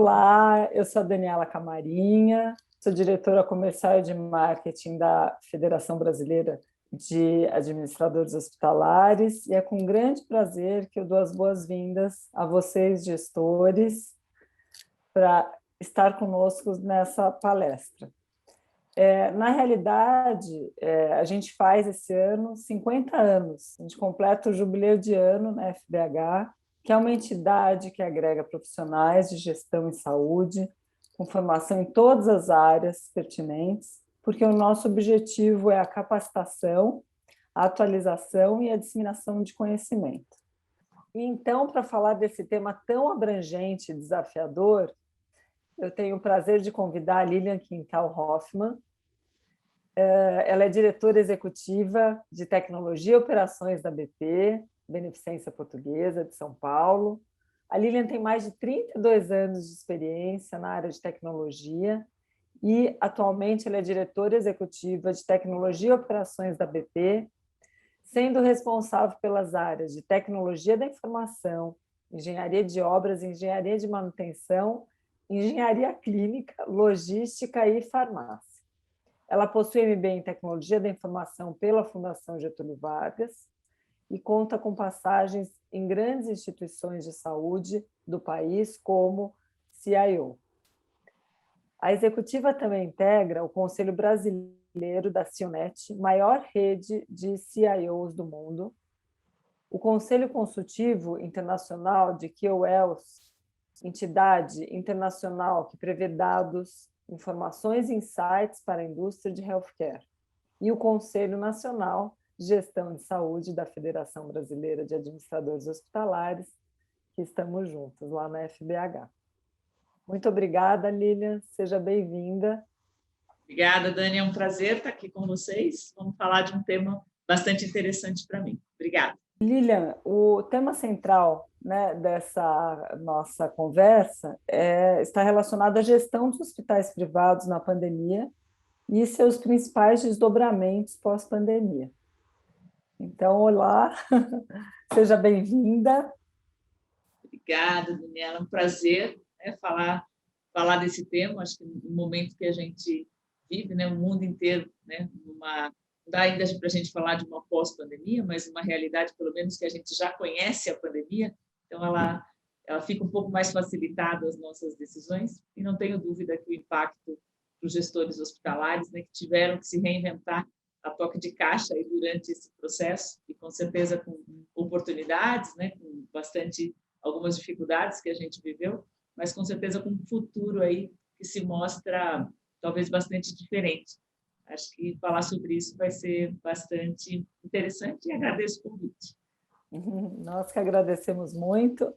Olá, eu sou a Daniela Camarinha, sou diretora comercial e de marketing da Federação Brasileira de Administradores Hospitalares, e é com grande prazer que eu dou as boas-vindas a vocês, gestores, para estar conosco nessa palestra. Na realidade, a gente faz esse ano 50 anos, a gente completa o jubileu de ano na FBH, que é uma entidade que agrega profissionais de gestão em saúde, com formação em todas as áreas pertinentes, porque o nosso objetivo é a capacitação, a atualização e a disseminação de conhecimento. E então, para falar desse tema tão abrangente e desafiador, eu tenho o prazer de convidar a Lilian Quintal Hoffmann. Ela é diretora executiva de Tecnologia e Operações da BP, Beneficência Portuguesa de São Paulo. A Lilian tem mais de 32 anos de experiência na área de tecnologia e, atualmente, ela é diretora executiva de Tecnologia e Operações da BP, sendo responsável pelas áreas de Tecnologia da Informação, Engenharia de Obras, Engenharia de Manutenção, Engenharia Clínica, Logística e Farmácia. Ela possui MBA em Tecnologia da Informação pela Fundação Getúlio Vargas e conta com passagens em grandes instituições de saúde do país, como CIO. A executiva também integra o Conselho Brasileiro da CIONET, maior rede de CIOs do mundo, o Conselho Consultivo Internacional de KOLs, entidade internacional que prevê dados, informações e insights para a indústria de healthcare, e o Conselho Nacional de Gestão de Saúde da Federação Brasileira de Administradores Hospitalares, que estamos juntos lá na FBH. Muito obrigada, Lilian, seja bem-vinda. Obrigada, Dani, é um prazer estar aqui com vocês. Vamos falar de um tema bastante interessante para mim. Obrigada. Lilian, o tema central, né, dessa nossa conversa está relacionado à gestão dos hospitais privados na pandemia e seus principais desdobramentos pós-pandemia. Então, olá, seja bem-vinda. Obrigada, Daniela, é um prazer falar desse tema. Acho que no momento que a gente vive, né, o mundo inteiro, né, não dá ainda para a gente falar de uma pós-pandemia, mas uma realidade, pelo menos, que a gente já conhece a pandemia, então ela fica um pouco mais facilitada as nossas decisões, e não tenho dúvida que o impacto para os gestores hospitalares, né, que tiveram que se reinventar a toque de caixa aí durante esse processo, e com certeza com oportunidades, né, com algumas dificuldades que a gente viveu, mas com certeza com um futuro aí que se mostra talvez bastante diferente. Acho que falar sobre isso vai ser bastante interessante e agradeço o convite. Nós que agradecemos muito.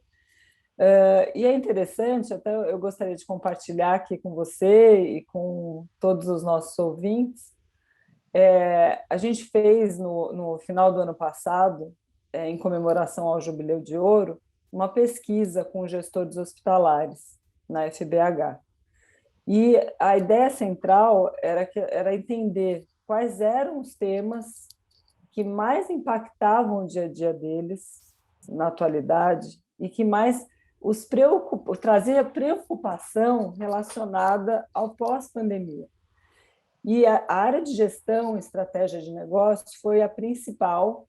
E é interessante, até eu gostaria de compartilhar aqui com você e com todos os nossos ouvintes. A gente fez, no final do ano passado, em comemoração ao Jubileu de Ouro, uma pesquisa com gestores hospitalares na FBH. E a ideia central era entender quais eram os temas que mais impactavam o dia a dia deles na atualidade e que mais trazia preocupação relacionada ao pós-pandemia. E a área de gestão e estratégia de negócios foi a principal,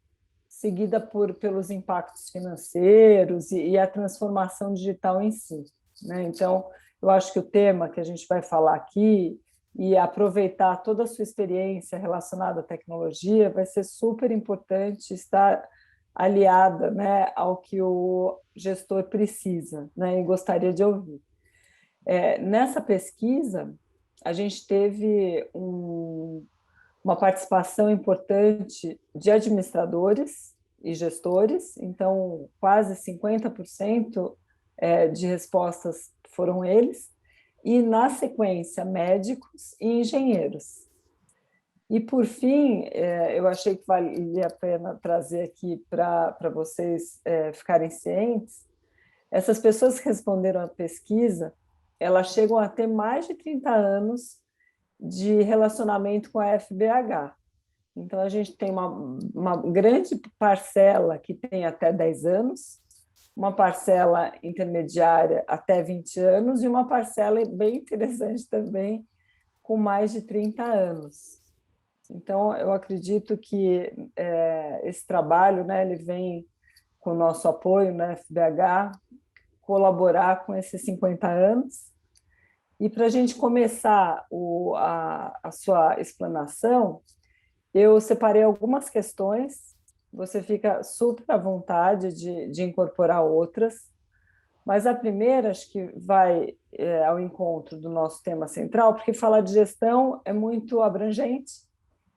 seguida pelos impactos financeiros e a transformação digital em si, né? Então, eu acho que o tema que a gente vai falar aqui e aproveitar toda a sua experiência relacionada à tecnologia vai ser super importante estar aliada, né, ao que o gestor precisa, né, e gostaria de ouvir. Nessa pesquisa, a gente teve uma participação importante de administradores e gestores, então quase 50% de respostas foram eles, e na sequência médicos e engenheiros. E por fim, eu achei que valia a pena trazer aqui para vocês ficarem cientes, essas pessoas que responderam à pesquisa, elas chegam a ter mais de 30 anos de relacionamento com a FBH. Então, a gente tem uma grande parcela que tem até 10 anos, uma parcela intermediária até 20 anos e uma parcela bem interessante também, com mais de 30 anos. Então, eu acredito que esse trabalho, né, ele vem com o nosso apoio na FBH, colaborar com esses 50 anos. E para a gente começar a sua explanação, eu separei algumas questões, você fica super à vontade de incorporar outras, mas a primeira acho que vai ao encontro do nosso tema central, porque falar de gestão é muito abrangente,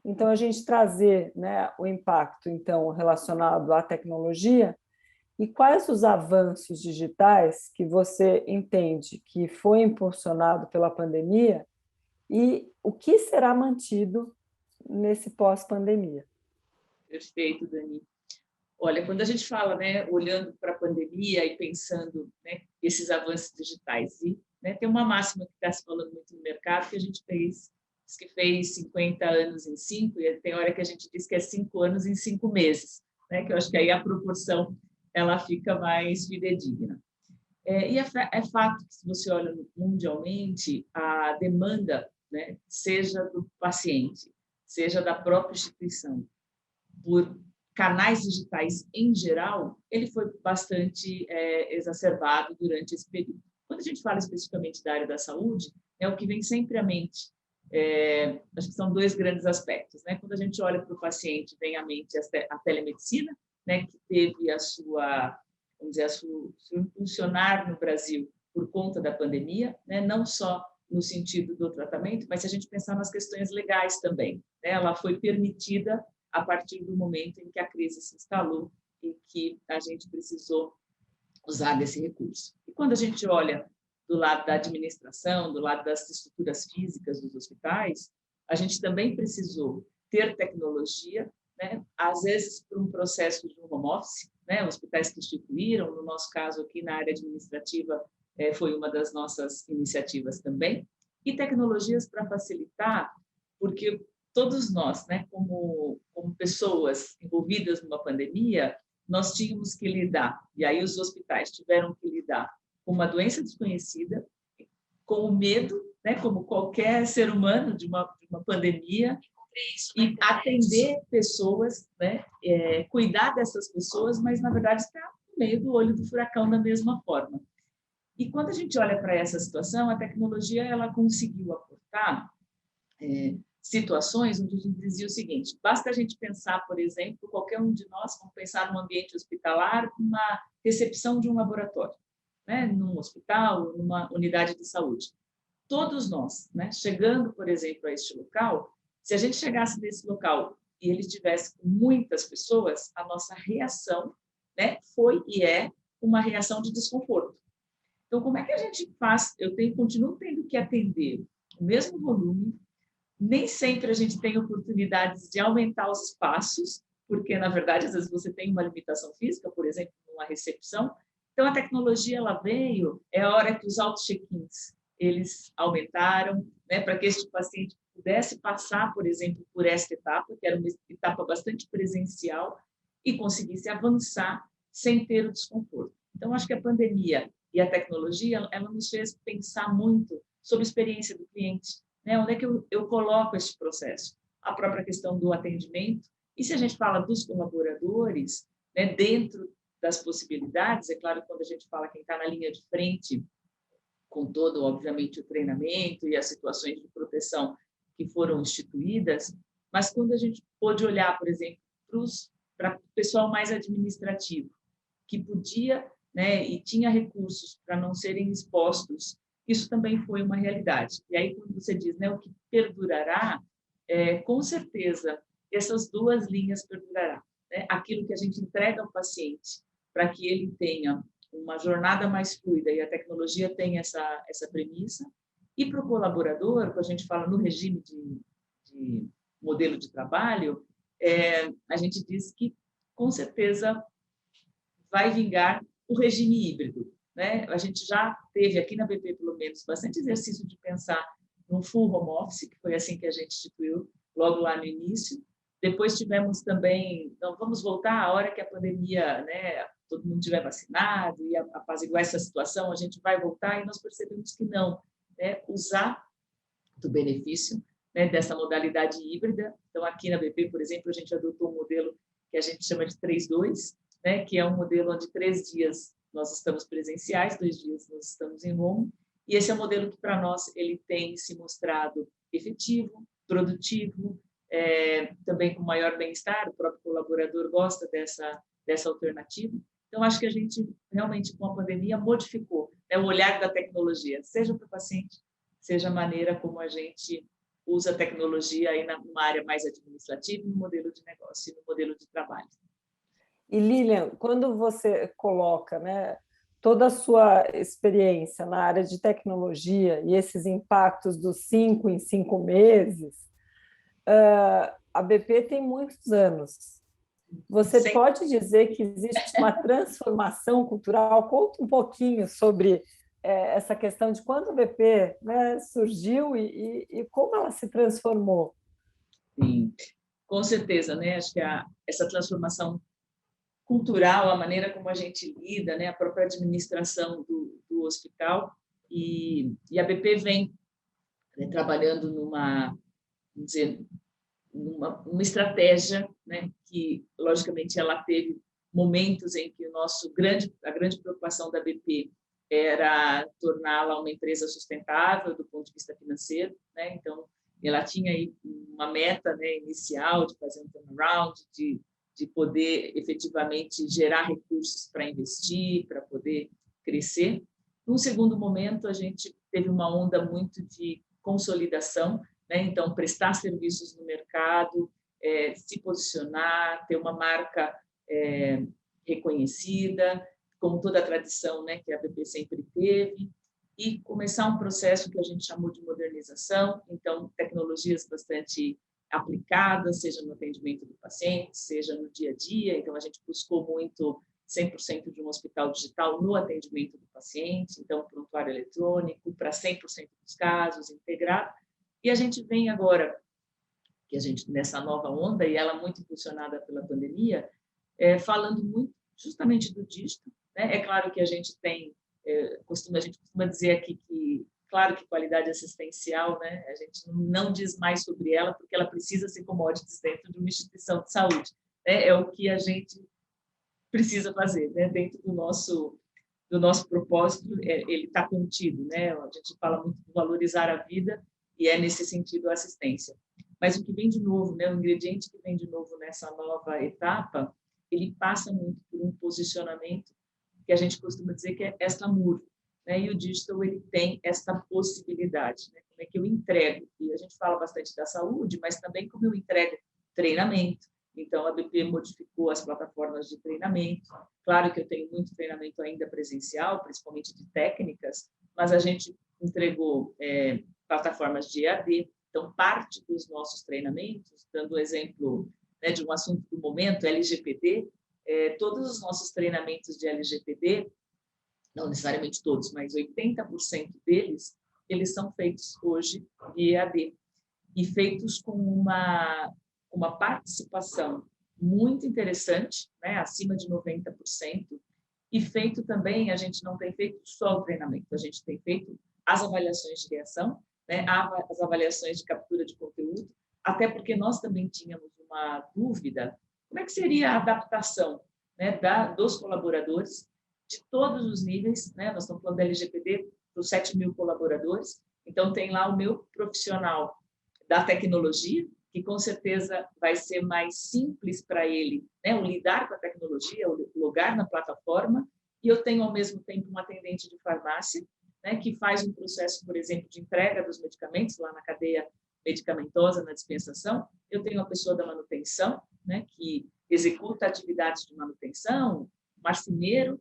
então a gente trazer, né, o impacto então relacionado à tecnologia e quais os avanços digitais que você entende que foi impulsionado pela pandemia e o que será mantido nesse pós-pandemia. Perfeito, Dani. Olha, quando a gente fala, né, olhando para a pandemia e pensando, né, esses avanços digitais, e né, tem uma máxima que está se falando muito no mercado que a gente diz que fez 50 anos em 5, e tem hora que a gente diz que é 5 anos em 5 meses, né, que eu acho que aí a proporção ela fica mais fidedigna. E é fato que, se você olha mundialmente, a demanda, né, seja do paciente, seja da própria instituição, por canais digitais em geral, ele foi bastante exacerbado durante esse período. Quando a gente fala especificamente da área da saúde, o que vem sempre à mente, acho que são dois grandes aspectos, né? Quando a gente olha para o paciente, vem à mente a telemedicina, né, que teve vamos dizer, seu impulsionar no Brasil por conta da pandemia, né? Não só no sentido do tratamento, mas se a gente pensar nas questões legais também, né? Ela foi permitida a partir do momento em que a crise se instalou e que a gente precisou usar desse recurso. E quando a gente olha do lado da administração, do lado das estruturas físicas dos hospitais, a gente também precisou ter tecnologia, né? Às vezes por um processo de home office, né? Hospitais que instituíram, no nosso caso aqui na área administrativa, foi uma das nossas iniciativas também, e tecnologias para facilitar, porque todos nós, né, como pessoas envolvidas numa pandemia, nós tínhamos que lidar, e aí os hospitais tiveram que lidar com uma doença desconhecida, com o medo, né, como qualquer ser humano de uma pandemia, e atender pessoas, né, cuidar dessas pessoas, mas, na verdade, está no meio do olho do furacão da mesma forma. E quando a gente olha para essa situação, a tecnologia ela conseguiu aportar situações onde a gente dizia o seguinte: basta a gente pensar, por exemplo, qualquer um de nós, vamos pensar num ambiente hospitalar, uma recepção de um laboratório, né, num hospital, numa unidade de saúde. Todos nós, né, chegando, por exemplo, a este local, se a gente chegasse nesse local e ele tivesse muitas pessoas, a nossa reação, né, foi e é uma reação de desconforto. Então, como é que a gente faz? Continuo tendo que atender o mesmo volume. Nem sempre a gente tem oportunidades de aumentar os espaços, porque, na verdade, às vezes você tem uma limitação física, por exemplo, numa recepção. Então, a tecnologia ela veio, é a hora que os auto-check-ins eles aumentaram, né, para que este paciente pudesse passar, por exemplo, por esta etapa, que era uma etapa bastante presencial, e conseguisse avançar sem ter o desconforto. Então, acho que a pandemia e a tecnologia, ela nos fez pensar muito sobre a experiência do cliente, né? Onde é que eu coloco esse processo? A própria questão do atendimento. E se a gente fala dos colaboradores, né, dentro das possibilidades, é claro, quando a gente fala quem está na linha de frente, com todo, obviamente, o treinamento e as situações de proteção que foram instituídas, mas quando a gente pôde olhar, por exemplo, para o pessoal mais administrativo, que podia, né, e tinha recursos para não serem expostos, isso também foi uma realidade. E aí, quando você diz, né, o que perdurará, com certeza, essas duas linhas perdurarão, né? Aquilo que a gente entrega ao paciente para que ele tenha uma jornada mais fluida, e a tecnologia tem essa premissa, e para o colaborador, quando a gente fala no regime de modelo de trabalho, a gente diz que, com certeza, vai vingar o regime híbrido, né? A gente já teve aqui na BP, pelo menos, bastante exercício de pensar num full home office, que foi assim que a gente instituiu logo lá no início. Depois tivemos também, então vamos voltar à hora que a pandemia, né, todo mundo estiver vacinado e apaziguar essa situação, a gente vai voltar, e nós percebemos que não, né? Usar do benefício, né, dessa modalidade híbrida. Então, aqui na BP, por exemplo, a gente adotou um modelo que a gente chama de 3-2, né, que é um modelo onde 3 dias nós estamos presenciais, 2 dias nós estamos em home, e esse é um modelo que, para nós, ele tem se mostrado efetivo, produtivo, também com maior bem-estar, o próprio colaborador gosta dessa alternativa. Então, acho que a gente, realmente, com a pandemia, modificou, né, o olhar da tecnologia, seja para o paciente, seja a maneira como a gente usa a tecnologia aí numa área mais administrativa, no modelo de negócio e no modelo de trabalho. E, Lilian, quando você coloca, né, toda a sua experiência na área de tecnologia e esses impactos dos 5 em 5 meses, a BP tem muitos anos. Você Sim. pode dizer que existe uma transformação cultural? Conta um pouquinho sobre essa questão de quando a BP, né, surgiu e como ela se transformou. Sim, com certeza, né? Acho que essa transformação cultural, a maneira como a gente lida, né, a própria administração do hospital, e a BP vem, né, trabalhando vamos dizer, numa estratégia, né, que, logicamente, ela teve momentos em que a grande preocupação da BP era torná-la uma empresa sustentável do ponto de vista financeiro, né? Então, ela tinha aí uma meta, né, inicial de fazer um turnaround, de poder efetivamente gerar recursos para investir, para poder crescer. Num segundo momento, a gente teve uma onda muito de consolidação, né? Então, prestar serviços no mercado, se posicionar, ter uma marca reconhecida, como toda a tradição, né, que a BP sempre teve, e começar um processo que a gente chamou de modernização, então, tecnologias bastante aplicadas, seja no atendimento do paciente, seja no dia a dia. Então, a gente buscou muito 100% de um hospital digital no atendimento do paciente, então, prontuário eletrônico, para 100% dos casos, integrado. E a gente vem agora, que a gente nessa nova onda, e ela muito impulsionada pela pandemia, falando muito justamente do dígito, né? É claro que a gente tem, a gente costuma dizer aqui que, claro que qualidade assistencial, né? A gente não diz mais sobre ela, porque ela precisa ser commodities dentro de uma instituição de saúde, né? É o que a gente precisa fazer, né? Dentro do nosso propósito, ele está contido, né? A gente fala muito de valorizar a vida, e é nesse sentido a assistência. Mas o que vem de novo, né? O ingrediente que vem de novo nessa nova etapa, ele passa muito por um posicionamento que a gente costuma dizer que é extra-muro, né? E o digital, ele tem essa possibilidade, né? Como é que eu entrego? E a gente fala bastante da saúde, mas também como eu entrego treinamento. Então, a BP modificou as plataformas de treinamento. Claro que eu tenho muito treinamento ainda presencial, principalmente de técnicas, mas a gente entregou plataformas de EAD. Então, parte dos nossos treinamentos, dando o exemplo, né, de um assunto do momento, LGPD, todos os nossos treinamentos de LGPD, não necessariamente todos, mas 80% deles, eles são feitos hoje de EAD, e feitos com uma participação muito interessante, né, acima de 90%, e feito também, a gente não tem feito só o treinamento, a gente tem feito as avaliações de reação, né, as avaliações de captura de conteúdo, até porque nós também tínhamos uma dúvida, como é que seria a adaptação, né, dos colaboradores de todos os níveis, né? Nós estamos falando da LGPD para os 7.000 colaboradores, então tem lá o meu profissional da tecnologia, que com certeza vai ser mais simples para ele, né, o lidar com a tecnologia, o logar na plataforma, e eu tenho, ao mesmo tempo, um atendente de farmácia, né, que faz um processo, por exemplo, de entrega dos medicamentos lá na cadeia medicamentosa, na dispensação. Eu tenho a pessoa da manutenção, né, que executa atividades de manutenção, marceneiro,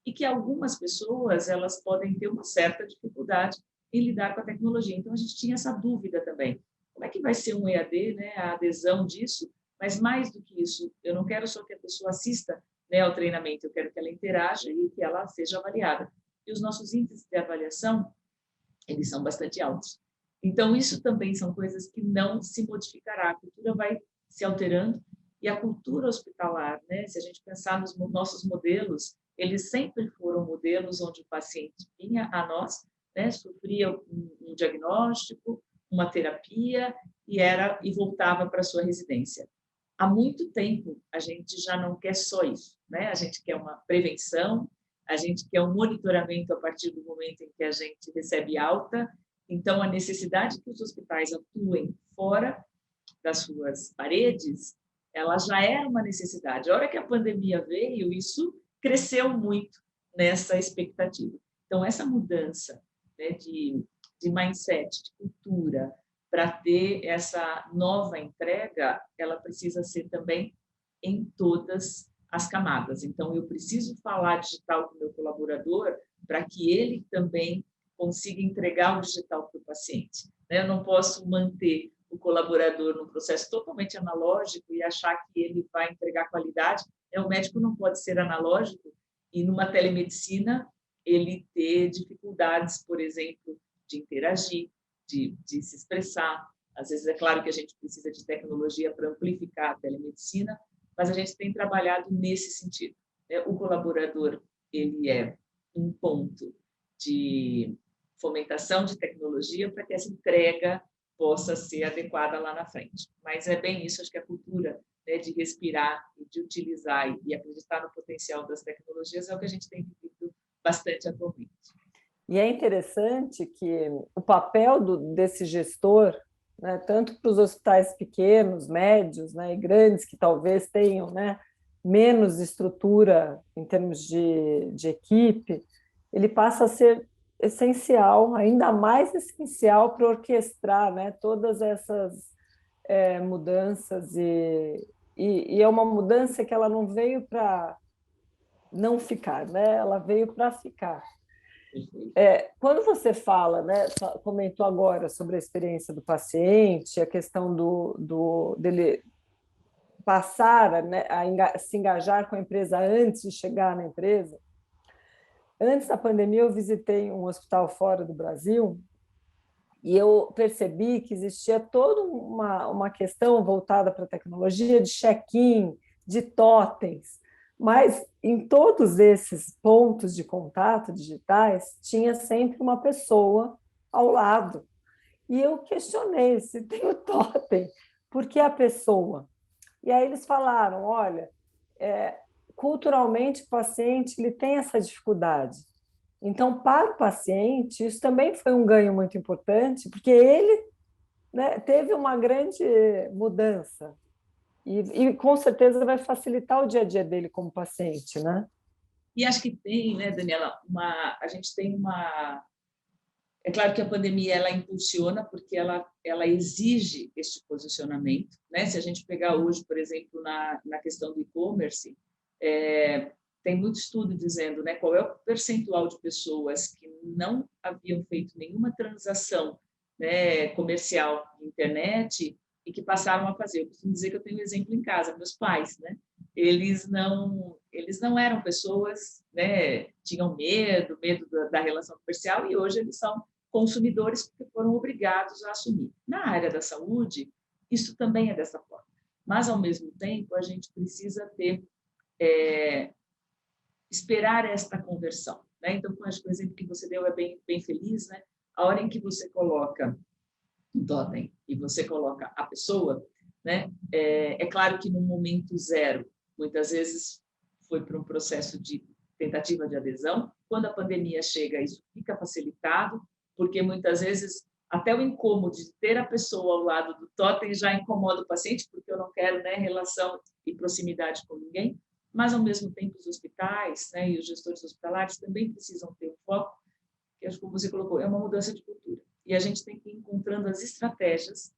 e que algumas pessoas elas podem ter uma certa dificuldade em lidar com a tecnologia. Então, a gente tinha essa dúvida também. Como é que vai ser um EAD, né, a adesão disso? Mas, mais do que isso, eu não quero só que a pessoa assista, né, ao treinamento, eu quero que ela interaja e que ela seja avaliada. E os nossos índices de avaliação, eles são bastante altos. Então, isso também são coisas que não se modificará. A cultura vai se alterando, E a cultura hospitalar, né? Se a gente pensar nos nossos modelos, eles sempre foram modelos onde o paciente vinha a nós, né? Sofria um diagnóstico, uma terapia e voltava para a sua residência. Há muito tempo a gente já não quer só isso, né? A gente quer uma prevenção, a gente quer um monitoramento a partir do momento em que a gente recebe alta. Então, a necessidade que os hospitais atuem fora das suas paredes, ela já era uma necessidade. A hora que a pandemia veio, isso cresceu muito nessa expectativa. Então, essa mudança, né, de mindset, de cultura, para ter essa nova entrega, ela precisa ser também em todas as camadas. Então, eu preciso falar digital com o meu colaborador para que ele também consiga entregar o digital para o paciente. Eu não posso manter o colaborador num processo totalmente analógico e achar que ele vai entregar qualidade. O médico não pode ser analógico e, numa telemedicina, ele ter dificuldades, por exemplo, de interagir, de se expressar. Às vezes, é claro que a gente precisa de tecnologia para amplificar a telemedicina, mas a gente tem trabalhado nesse sentido. O colaborador, ele é um ponto de fomentação de tecnologia para que essa entrega possa ser adequada lá na frente. Mas é bem isso, acho que a cultura, né, de respirar e de utilizar e acreditar no potencial das tecnologias é o que a gente tem vivido bastante atualmente. E é interessante que o papel desse gestor, né, tanto para os hospitais pequenos, médios, né, e grandes, que talvez tenham, né, menos estrutura em termos de equipe, ele passa a ser essencial, ainda mais essencial para orquestrar, né, todas essas mudanças e é uma mudança que ela não veio para não ficar, né? Ela veio para ficar. Quando você fala, né, comentou agora sobre a experiência do paciente, a questão dele passar, né, se engajar com a empresa antes de chegar na empresa. Antes da pandemia, eu visitei um hospital fora do Brasil e eu percebi que existia toda uma questão voltada para a tecnologia de check-in, de totens, mas em todos esses pontos de contato digitais tinha sempre uma pessoa ao lado. E eu questionei se tem o totem, por que a pessoa? E aí eles falaram, olha, culturalmente o paciente ele tem essa dificuldade. Então, para o paciente, isso também foi um ganho muito importante, porque ele, né, teve uma grande mudança e com certeza vai facilitar o dia a dia dele como paciente, né? E acho que tem, né, Daniela, a gente tem uma... É claro que a pandemia ela impulsiona porque ela exige este posicionamento, né? Se a gente pegar hoje, por exemplo, na questão do e-commerce, tem muito estudo dizendo, né, qual é o percentual de pessoas que não haviam feito nenhuma transação, né, comercial na internet e que passaram a fazer. Eu costumo dizer que eu tenho um exemplo em casa, meus pais, né? Eles não eram pessoas, né, tinham medo da relação comercial e hoje eles são consumidores porque foram obrigados a assumir. Na área da saúde, isso também é dessa forma. Mas, ao mesmo tempo, a gente precisa ter esperar esta conversão, né? Então, acho que o exemplo que você deu é bem feliz, né? A hora em que você coloca um totem e você coloca a pessoa, né? É claro que no momento zero, muitas vezes foi para um processo de tentativa de adesão. Quando a pandemia chega, isso fica facilitado, porque muitas vezes até o incômodo de ter a pessoa ao lado do totem já incomoda o paciente, porque eu não quero, né, relação e proximidade com ninguém. Mas, ao mesmo tempo, os hospitais, né, e os gestores hospitalares também precisam ter um foco, que acho que como você colocou, é uma mudança de cultura. E a gente tem que ir encontrando as estratégias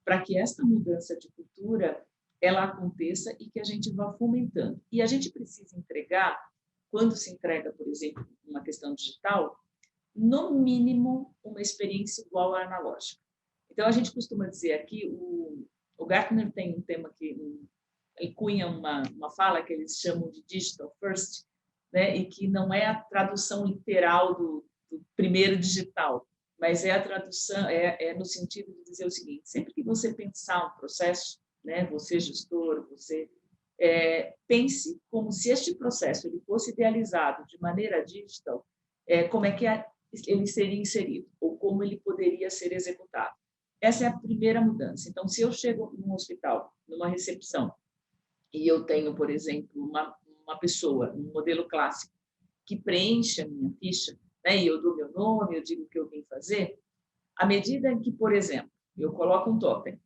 para que esta mudança de cultura ela aconteça e que a gente vá fomentando. E a gente precisa entregar, quando se entrega, por exemplo, uma questão digital, no mínimo uma experiência igual à analógica. Então, a gente costuma dizer aqui, o Gartner tem um tema que ele cunha uma fala que eles chamam de digital first, né? E que não é a tradução literal do primeiro digital, mas é a tradução, no sentido de dizer o seguinte: sempre que você pensar um processo, né? Você gestor, você pense como se este processo ele fosse idealizado de maneira digital, como é que ele seria inserido ou como ele poderia ser executado. Essa é a primeira mudança. Então, se eu chego num hospital, numa recepção, e eu tenho, por exemplo, uma pessoa, um modelo clássico, que preenche a minha ficha, né, e eu dou meu nome, eu digo o que eu vim fazer, à medida em que, por exemplo, eu coloco um totem,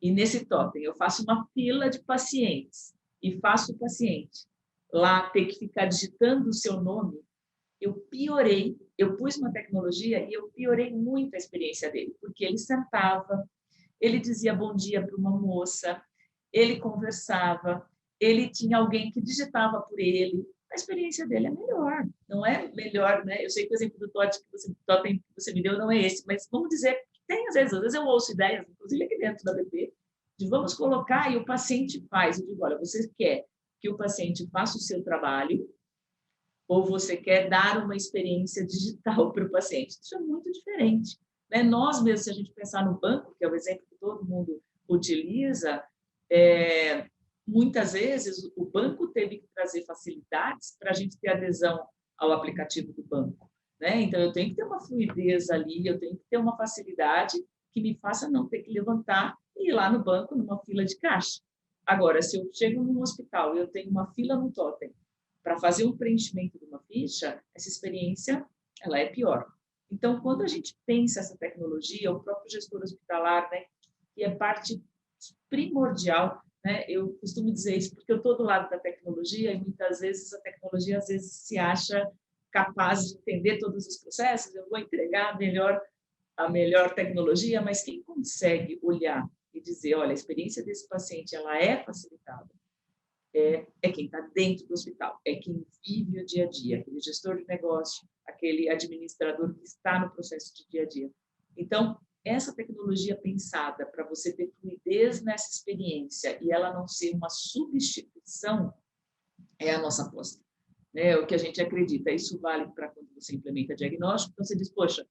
e nesse totem eu faço uma fila de pacientes, e faço o paciente lá ter que ficar digitando o seu nome, eu piorei, eu pus uma tecnologia e eu piorei muito a experiência dele, porque ele sentava, ele dizia bom dia para uma moça, ele conversava, ele tinha alguém que digitava por ele, a experiência dele é melhor, não é melhor, né? Eu sei que o exemplo do totem que você me deu não é esse, mas vamos dizer que tem, às vezes eu ouço ideias, inclusive aqui dentro da BP, de vamos colocar e o paciente faz. Eu digo, olha, você quer que o paciente faça o seu trabalho ou você quer dar uma experiência digital para o paciente? Isso é muito diferente, né? Nós mesmos, se a gente pensar no banco, que é o exemplo que todo mundo utiliza, muitas vezes o banco teve que trazer facilidades para a gente ter adesão ao aplicativo do banco, né? Então, eu tenho que ter uma fluidez ali, eu tenho que ter uma facilidade que me faça não ter que levantar e ir lá no banco numa fila de caixa. Agora, se eu chego num hospital e eu tenho uma fila no totem para fazer um preenchimento de uma ficha, essa experiência ela é pior. Então, quando a gente pensa essa tecnologia, o próprio gestor hospitalar, né, que é parte primordial, né, eu costumo dizer isso porque eu estou do lado da tecnologia e muitas vezes a tecnologia às vezes se acha capaz de entender todos os processos, eu vou entregar a melhor tecnologia, mas quem consegue olhar e dizer, olha, a experiência desse paciente ela é facilitada, é quem está dentro do hospital, é quem vive o dia a dia, aquele gestor de negócio, aquele administrador que está no processo de dia a dia. Então, essa tecnologia pensada para você ter fluidez nessa experiência e ela não ser uma substituição, é a nossa aposta. É o que a gente acredita. Isso vale para quando você implementa diagnóstico. Então, você diz, poxa,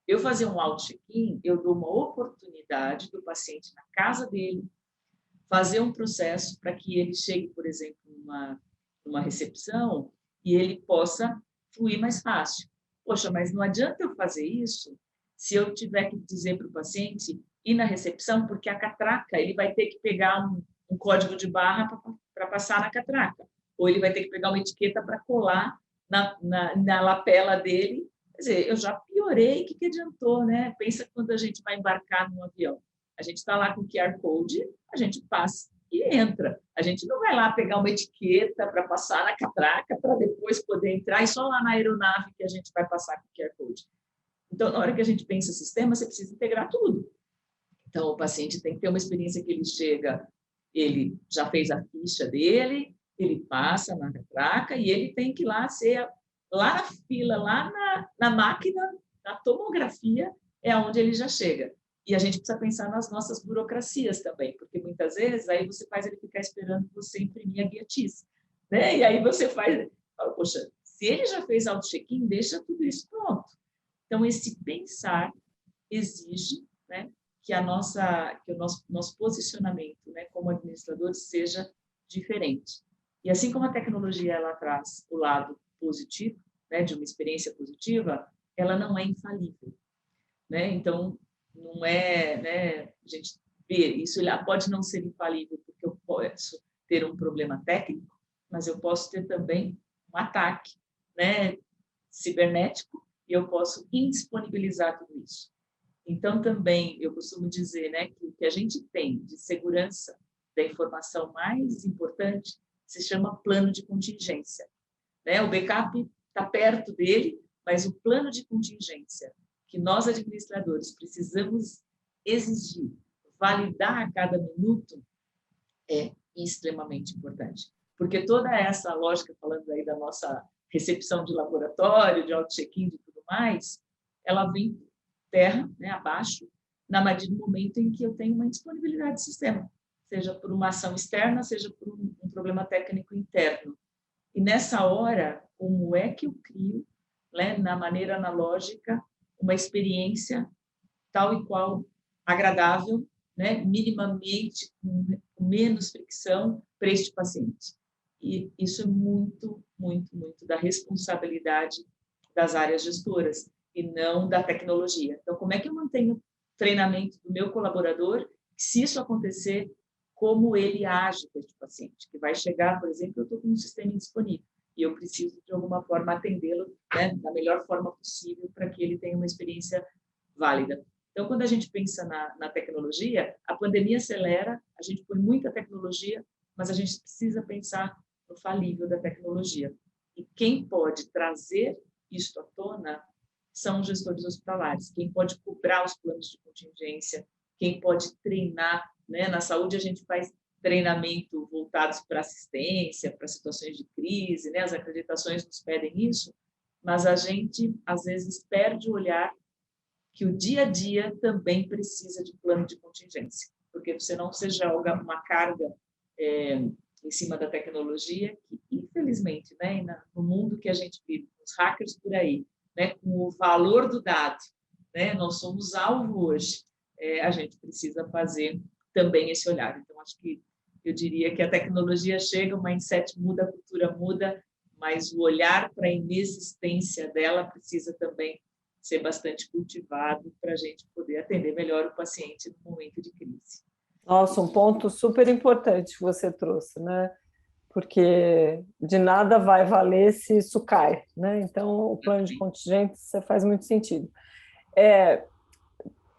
eu fazer um auto-check-in, eu dou uma oportunidade do paciente na casa dele, fazer um processo para que ele chegue, por exemplo, numa recepção e ele possa fluir mais fácil. Poxa, mas não adianta eu fazer isso se eu tiver que dizer para o paciente ir na recepção, porque a catraca, ele vai ter que pegar um código de barra para passar na catraca, ou ele vai ter que pegar uma etiqueta para colar na lapela dele. Quer dizer, eu já piorei, o que adiantou, né? Pensa quando a gente vai embarcar num avião. A gente está lá com o QR Code, a gente passa e entra. A gente não vai lá pegar uma etiqueta para passar na catraca, para depois poder entrar, e só lá na aeronave que a gente vai passar com o QR Code. Então, na hora que a gente pensa sistema, você precisa integrar tudo. Então, o paciente tem que ter uma experiência que ele chega, ele já fez a ficha dele, ele passa na catraca e ele tem que ir lá ser lá na fila, lá na máquina, na tomografia, é onde ele já chega. E a gente precisa pensar nas nossas burocracias também, porque muitas vezes aí você faz ele ficar esperando você imprimir a guia TIS, né? E aí você faz, poxa, se ele já fez auto-check-in, deixa tudo isso pronto. Então, esse pensar exige, né, que o nosso posicionamento, né, como administradores seja diferente. E assim como a tecnologia ela traz o lado positivo, né, de uma experiência positiva, ela não é infalível, né? Então, não é, né, a gente vê, isso pode não ser infalível, porque eu posso ter um problema técnico, mas eu posso ter também um ataque, né, cibernético, e eu posso indisponibilizar tudo isso. Então, também, eu costumo dizer, né, que o que a gente tem de segurança da informação mais importante se chama plano de contingência, né? O backup está perto dele, mas o plano de contingência que nós, administradores, precisamos exigir, validar a cada minuto, é extremamente importante. Porque toda essa lógica, falando aí da nossa recepção de laboratório, de auto-check-in e tudo mais, ela vem terra, né, abaixo, na medida do momento em que eu tenho uma disponibilidade de sistema, seja por uma ação externa, seja por um problema técnico interno. E nessa hora, como é que eu crio, né, na maneira analógica, uma experiência tal e qual agradável né, minimamente, com menos fricção para este paciente. E isso é muito, muito, muito da responsabilidade das áreas gestoras e não da tecnologia. Então, como é que eu mantenho treinamento do meu colaborador, se isso acontecer, como ele age com este paciente, que vai chegar, por exemplo, eu estou com um sistema indisponível e eu preciso, de alguma forma, atendê-lo, né, da melhor forma possível para que ele tenha uma experiência válida. Então, quando a gente pensa na tecnologia, a pandemia acelera, a gente põe muita tecnologia, mas a gente precisa pensar no falível da tecnologia. E quem pode trazer isso à tona são os gestores hospitalares, quem pode cobrar os planos de contingência, quem pode treinar, né? Na saúde a gente faz treinamento voltados para assistência, para situações de crise, né? As acreditações nos pedem isso, mas a gente às vezes perde o olhar que o dia a dia também precisa de plano de contingência, porque você joga uma carga em cima da tecnologia que, infelizmente, né, no mundo que a gente vive, os hackers por aí, né, com o valor do dado, né, nós somos alvo hoje, a gente precisa fazer também esse olhar. Então, acho que eu diria que a tecnologia chega, o mindset muda, a cultura muda, mas o olhar para a inexistência dela precisa também ser bastante cultivado para a gente poder atender melhor o paciente no momento de crise. Nossa, um ponto super importante que você trouxe, né? Porque de nada vai valer se isso cai, né? Então, o plano de contingência faz muito sentido.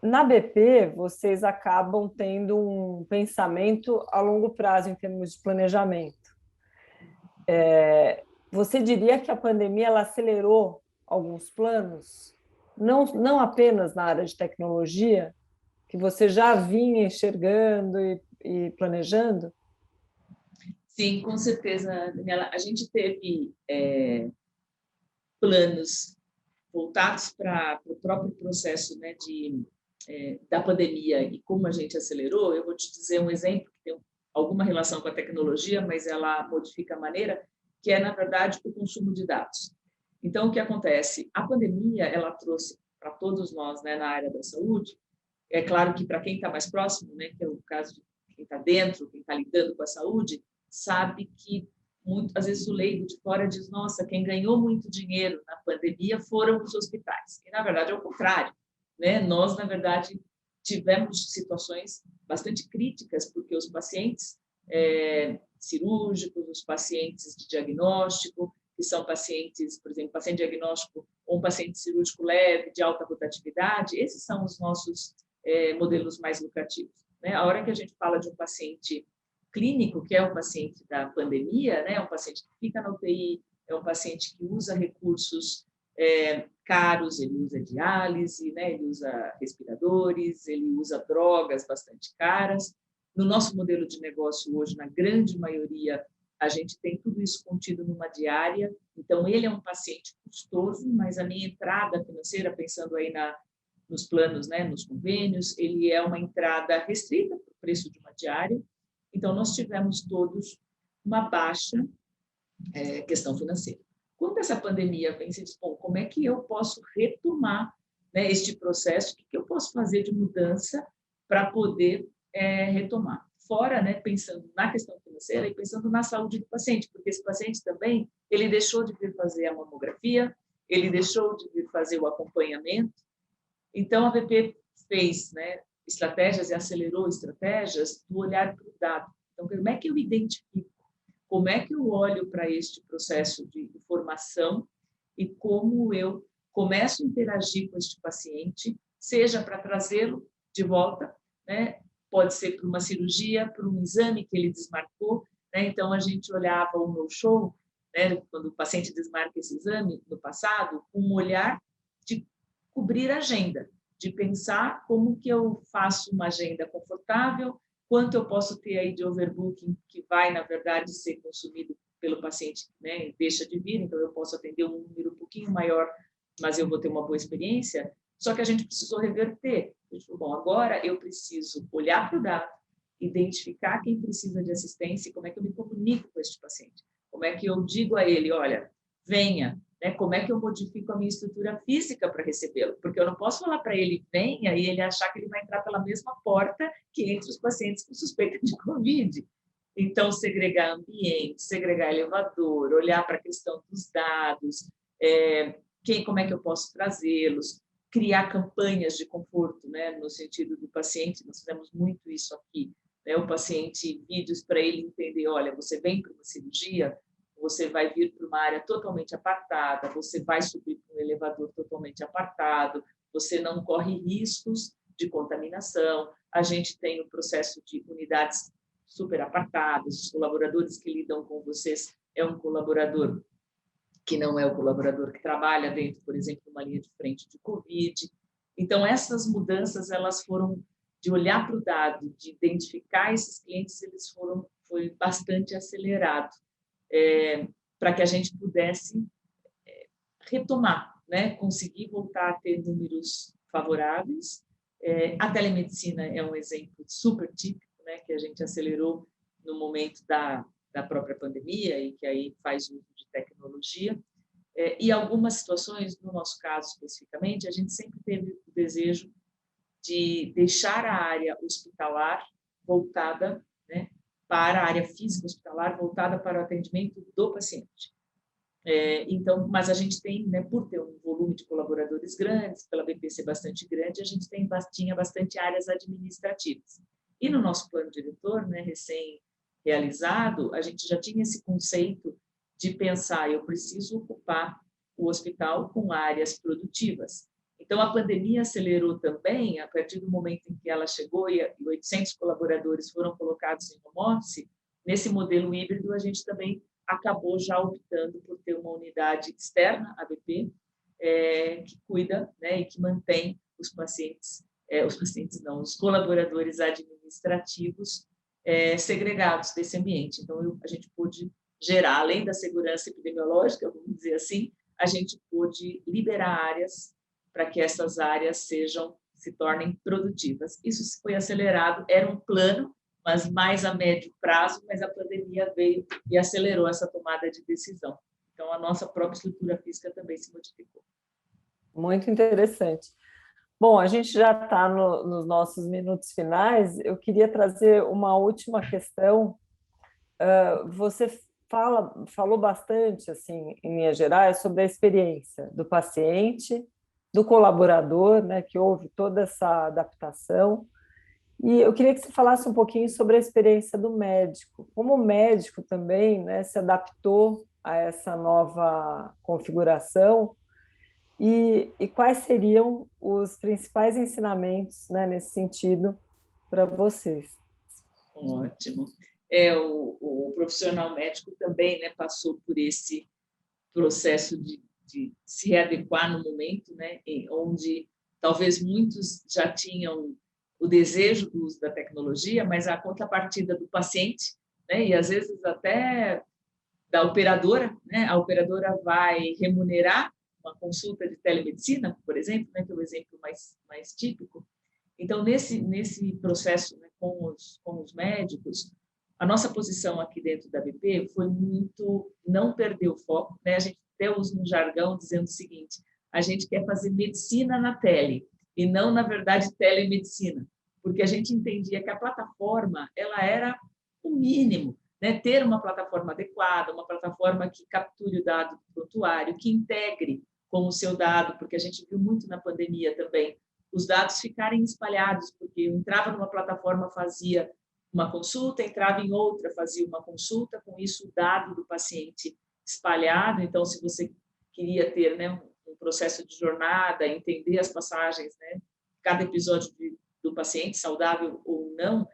Na BP, vocês acabam tendo um pensamento a longo prazo em termos de planejamento. Você diria que a pandemia ela acelerou alguns planos, não apenas na área de tecnologia, que você já vinha enxergando e planejando? Sim, com certeza, Daniela. A gente teve planos voltados para o próprio processo, né, da pandemia e como a gente acelerou. Eu vou te dizer um exemplo que tem alguma relação com a tecnologia, mas ela modifica a maneira, que é, na verdade, o consumo de dados. Então, o que acontece? A pandemia, ela trouxe para todos nós, né, na área da saúde, é claro que para quem está mais próximo, né, que é o caso de quem está dentro, quem está lidando com a saúde, sabe que às vezes o leigo de fora diz, nossa, quem ganhou muito dinheiro na pandemia foram os hospitais. E, na verdade, é o contrário, né? Nós, na verdade, tivemos situações bastante críticas, porque os pacientes cirúrgicos, os pacientes de diagnóstico, que são pacientes, por exemplo, paciente diagnóstico ou um paciente cirúrgico leve, de alta rotatividade, esses são os nossos modelos mais lucrativos, né? A hora que a gente fala de um paciente clínico, que é o paciente da pandemia, né? É um paciente que fica na UTI, é um paciente que usa recursos caros, ele usa diálise, né? Ele usa respiradores, ele usa drogas bastante caras. No nosso modelo de negócio hoje, na grande maioria, a gente tem tudo isso contido numa diária, então ele é um paciente custoso, mas a minha entrada financeira, pensando aí nos planos, né, nos convênios, ele é uma entrada restrita para o preço de uma diária. Então, nós tivemos todos uma baixa questão financeira. Quando essa pandemia vem, você diz, bom, como é que eu posso retomar, né, este processo? O que eu posso fazer de mudança para poder retomar? Fora, né, pensando na questão financeira e pensando na saúde do paciente, porque esse paciente também, ele deixou de vir fazer a mamografia, ele deixou de vir fazer o acompanhamento. Então, a BP fez, né, estratégias e acelerou estratégias do olhar para o dado. Então, como é que eu identifico? Como é que eu olho para este processo de formação e como eu começo a interagir com este paciente, seja para trazê-lo de volta, né? Pode ser para uma cirurgia, para um exame que ele desmarcou, né? Então, a gente olhava o no-show, né, quando o paciente desmarca esse exame no passado, um olhar de cobrir a agenda, de pensar como que eu faço uma agenda confortável, quanto eu posso ter aí de overbooking que vai, na verdade, ser consumido pelo paciente, né, deixa de vir, então eu posso atender um número um pouquinho maior, mas eu vou ter uma boa experiência. Só que a gente precisou reverter. A gente falou, bom, agora eu preciso olhar para o dado, identificar quem precisa de assistência e como é que eu me comunico com este paciente. Como é que eu digo a ele, olha, venha, né? Como é que eu modifico a minha estrutura física para recebê-lo? Porque eu não posso falar para ele, venha, e ele achar que ele vai entrar pela mesma porta que entre os pacientes com suspeita de Covid. Então, segregar ambiente, segregar elevador, olhar para a questão dos dados, como é que eu posso trazê-los, criar campanhas de conforto, né, no sentido do paciente. Nós fizemos muito isso aqui, né, o paciente, vídeos para ele entender, olha, você vem para uma cirurgia, você vai vir para uma área totalmente apartada, você vai subir para um elevador totalmente apartado, você não corre riscos de contaminação, a gente tem o processo de unidades super apartadas, os colaboradores que lidam com vocês é um colaborador que não é o colaborador que trabalha dentro, por exemplo, de uma linha de frente de Covid. Então, essas mudanças, elas foram de olhar para o dado, de identificar esses clientes, foi bastante acelerado, para que a gente pudesse retomar, né? Conseguir voltar a ter números favoráveis. A telemedicina é um exemplo super típico, né? Que a gente acelerou no momento da própria pandemia e que aí faz uso de tecnologia. E algumas situações, no nosso caso especificamente, a gente sempre teve o desejo de deixar a área hospitalar voltada, né, para a área física hospitalar, voltada para o atendimento do paciente. Então, mas a gente tem, né, por ter um volume de colaboradores grandes, pela BP ser bastante grande, a gente tinha bastante áreas administrativas. E no nosso plano diretor, né, recém-realizado, a gente já tinha esse conceito de pensar, eu preciso ocupar o hospital com áreas produtivas. Então, a pandemia acelerou também, a partir do momento em que ela chegou e 800 colaboradores foram colocados em home office, nesse modelo híbrido, a gente também acabou já optando por ter uma unidade externa, a BP, que cuida, né, e que mantém os pacientes não, os colaboradores administrativos segregados desse ambiente. Então, a gente pôde gerar, além da segurança epidemiológica, vamos dizer assim, a gente pôde liberar áreas para que essas áreas se tornem produtivas. Isso foi acelerado, era um plano, mas mais a médio prazo, mas a pandemia veio e acelerou essa tomada de decisão. Então, a nossa própria estrutura física também se modificou. Muito interessante. Bom, a gente já está nos nossos minutos finais. Eu queria trazer uma última questão. Você falou bastante, assim, em linhas gerais, sobre a experiência do paciente, do colaborador, né, que houve toda essa adaptação. E eu queria que você falasse um pouquinho sobre a experiência do médico, como o médico também, né, se adaptou a essa nova configuração e quais seriam os principais ensinamentos, né, nesse sentido para vocês. Ótimo. O profissional médico também, né, passou por esse processo de se readequar no momento, né, onde talvez muitos já tinham o desejo do uso da tecnologia, mas a contrapartida do paciente, né, e às vezes até da operadora, né, a operadora vai remunerar uma consulta de telemedicina, por exemplo, né, que é o exemplo mais típico. Então, nesse processo, né, com os médicos, a nossa posição aqui dentro da BP foi muito não perder o foco, né? A gente até usa um jargão dizendo o seguinte: a gente quer fazer medicina na tele e não, na verdade, telemedicina, porque a gente entendia que a plataforma ela era o mínimo, né? Ter uma plataforma adequada, uma plataforma que capture o dado do prontuário, que integre com o seu dado, porque a gente viu muito na pandemia também os dados ficarem espalhados, porque eu entrava numa plataforma, fazia uma consulta, entrava em outra, fazia uma consulta, com isso o dado do paciente espalhado. Então, se você queria ter, né, um processo de jornada, entender as passagens, né, cada episódio do paciente, saudável ou não,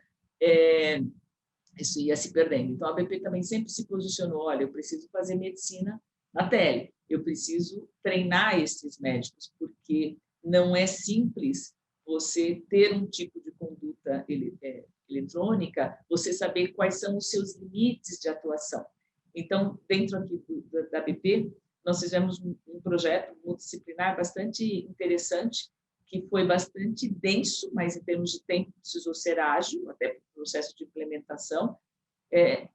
isso ia se perdendo. Então, a BP também sempre se posicionou, olha, eu preciso fazer medicina na tele, eu preciso treinar esses médicos, porque não é simples você ter um tipo de conduta eletrônica, você saber quais são os seus limites de atuação. Então, dentro aqui da BP, nós fizemos um projeto multidisciplinar bastante interessante, que foi bastante denso, mas em termos de tempo precisou ser ágil, até para o processo de implementação,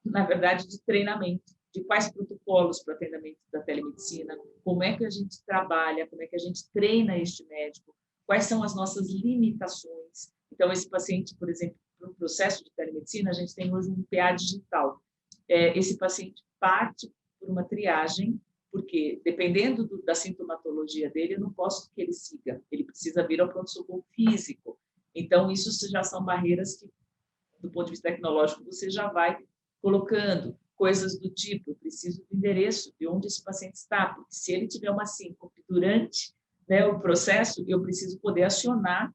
na verdade, de treinamento. de quais protocolos para atendimento da telemedicina, como é que a gente trabalha, como é que a gente treina este médico, quais são as nossas limitações. Então, esse paciente, por exemplo, no processo de telemedicina, a gente tem hoje um PA digital. Esse paciente parte por uma triagem, porque dependendo da sintomatologia dele, eu não posso que ele siga, ele precisa vir ao pronto-socorro físico. Então, isso já são barreiras que, do ponto de vista tecnológico, você já vai colocando coisas do tipo, eu preciso do endereço de onde esse paciente está, porque se ele tiver uma síncope durante, né, o processo, eu preciso poder acionar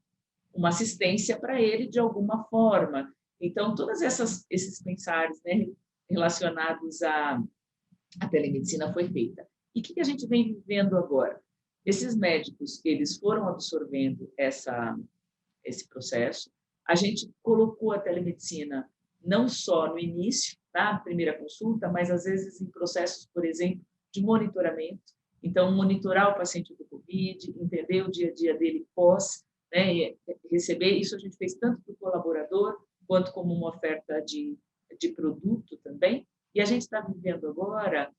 uma assistência para ele de alguma forma. Então, todos esses pensares, né, relacionados à telemedicina foi feita. E o que a gente vem vivendo agora? Esses médicos, eles foram absorvendo esse processo. A gente colocou a telemedicina não só no início, tá? Primeira consulta, mas às vezes em processos, por exemplo, de monitoramento. Então, monitorar o paciente do COVID, entender o dia a dia dele pós, né? Receber, isso a gente fez tanto para o colaborador, quanto como uma oferta de produto também. E a gente está vivendo agora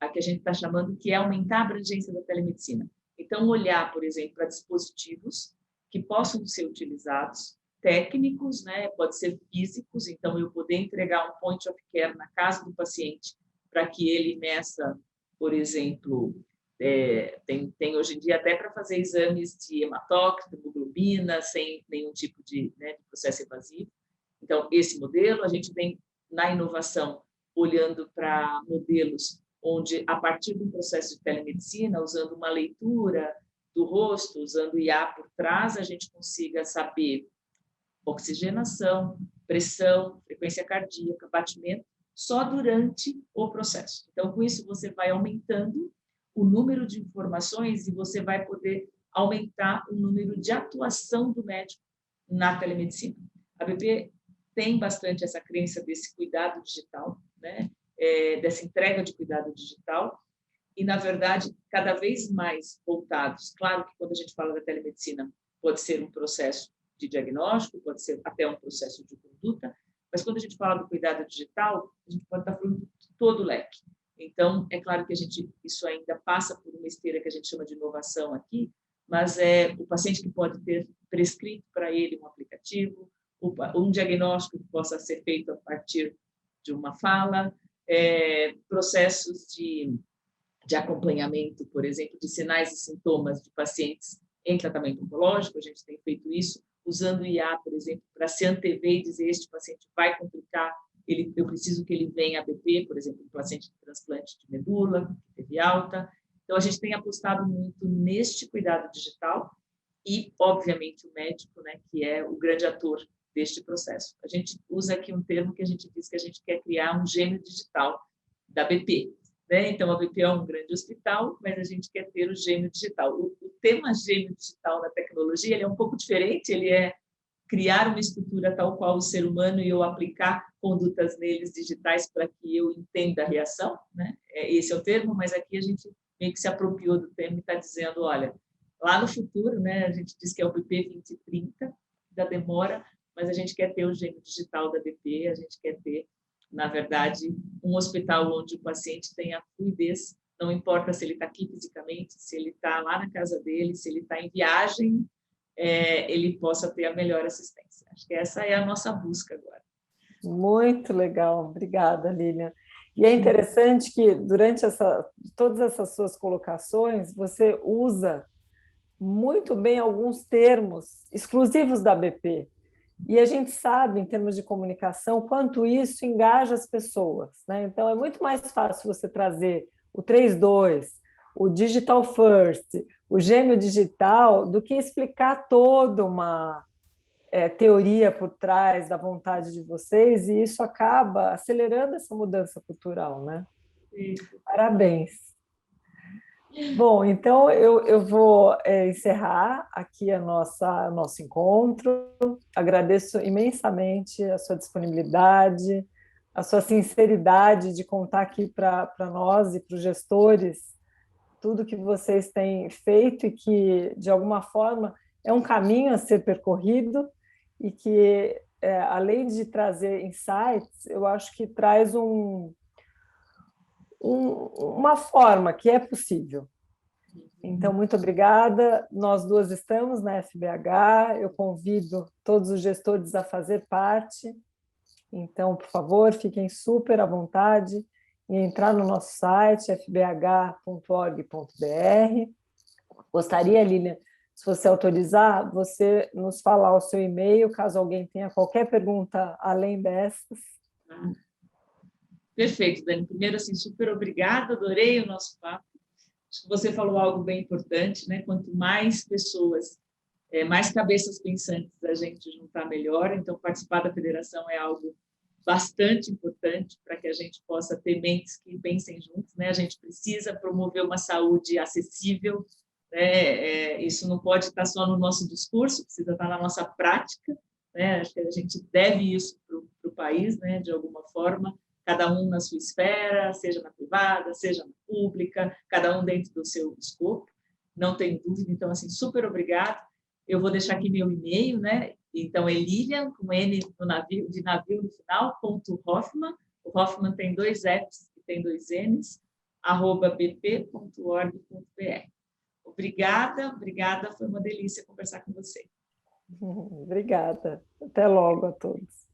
a que a gente está chamando que é aumentar a abrangência da telemedicina. Então, olhar, por exemplo, para dispositivos que possam ser utilizados, técnicos, né? Pode ser físicos, então eu poder entregar um point of care na casa do paciente para que ele meça, por exemplo, tem hoje em dia até para fazer exames de hematócrito, hemoglobina, sem nenhum tipo de processo invasivo. Então, esse modelo, a gente vem na inovação olhando para modelos onde, a partir do processo de telemedicina, usando uma leitura do rosto, usando IA por trás, a gente consiga saber oxigenação, pressão, frequência cardíaca, batimento, só durante o processo. Então, com isso, você vai aumentando o número de informações e você vai poder aumentar o número de atuação do médico na telemedicina. A BP tem bastante essa crença desse cuidado digital, né? Dessa entrega de cuidado digital, e, na verdade, cada vez mais voltados. Claro que quando a gente fala da telemedicina, pode ser um processo de diagnóstico, pode ser até um processo de conduta, mas quando a gente fala do cuidado digital, a gente pode estar falando de todo o leque. Então, é claro que isso ainda passa por uma esteira que a gente chama de inovação aqui, mas é o paciente que pode ter prescrito para ele um aplicativo, um diagnóstico que possa ser feito a partir de uma fala, processos de acompanhamento, por exemplo, de sinais e sintomas de pacientes em tratamento oncológico. A gente tem feito isso usando o IA, por exemplo, para se antever e dizer este paciente vai complicar, eu preciso que ele venha a BP, por exemplo, um paciente de transplante de medula, que teve alta. Então, a gente tem apostado muito neste cuidado digital e, obviamente, o médico, né, que é o grande ator deste processo. A gente usa aqui um termo que a gente diz que a gente quer criar um gêmeo digital da BP. Né? Então, a BP é um grande hospital, mas a gente quer ter o gêmeo digital. O tema gêmeo digital na tecnologia ele é um pouco diferente, ele é criar uma estrutura tal qual o ser humano e eu aplicar condutas neles digitais para que eu entenda a reação. Né? Esse é o termo, mas aqui a gente meio que se apropriou do termo e está dizendo, olha, lá no futuro, né, a gente diz que é o BP 2030, da demora, mas a gente quer ter o gêmeo digital da BP, a gente quer ter, na verdade, um hospital onde o paciente tenha fluidez, não importa se ele está aqui fisicamente, se ele está lá na casa dele, se ele está em viagem, ele possa ter a melhor assistência. Acho que essa é a nossa busca agora. Muito legal, obrigada, Lilian. E é interessante que, durante todas essas suas colocações, você usa muito bem alguns termos exclusivos da BP. E a gente sabe, em termos de comunicação, quanto isso engaja as pessoas. Né? Então, é muito mais fácil você trazer o 3.2, o Digital First, o gêmeo digital, do que explicar toda uma teoria por trás da vontade de vocês, e isso acaba acelerando essa mudança cultural. Né? Parabéns. Bom, então eu vou encerrar aqui o nosso encontro. Agradeço imensamente a sua disponibilidade, a sua sinceridade de contar aqui para nós e para os gestores tudo que vocês têm feito e que, de alguma forma, é um caminho a ser percorrido e que, além de trazer insights, eu acho que traz uma forma que é possível. Então, muito obrigada. Nós duas estamos na FBH. Eu convido todos os gestores a fazer parte. Então, por favor, fiquem super à vontade e entrar no nosso site, fbh.org.br. Gostaria, Lilian, se você autorizar, você nos falar o seu e-mail, caso alguém tenha qualquer pergunta além dessas. Perfeito, Dani. Primeiro, assim, super obrigada, adorei o nosso papo. Acho que você falou algo bem importante, né? Quanto mais pessoas, mais cabeças pensantes a gente juntar, melhor. Então, participar da federação é algo bastante importante para que a gente possa ter mentes que pensem juntos, né? A gente precisa promover uma saúde acessível, né? Isso não pode estar só no nosso discurso, precisa estar na nossa prática, né? Acho que a gente deve isso para o país, né? De alguma forma, cada um na sua esfera, seja na privada, seja na pública, cada um dentro do seu escopo, não tem dúvida. Então, assim, super obrigado. Eu vou deixar aqui meu e-mail, né? Então, é Lilian, com N no navio, de navio no final, ponto Hoffmann. O Hoffmann tem 2 Fs e tem 2 Ns, @bp.org.br. Obrigada, foi uma delícia conversar com você. Obrigada. Até logo a todos.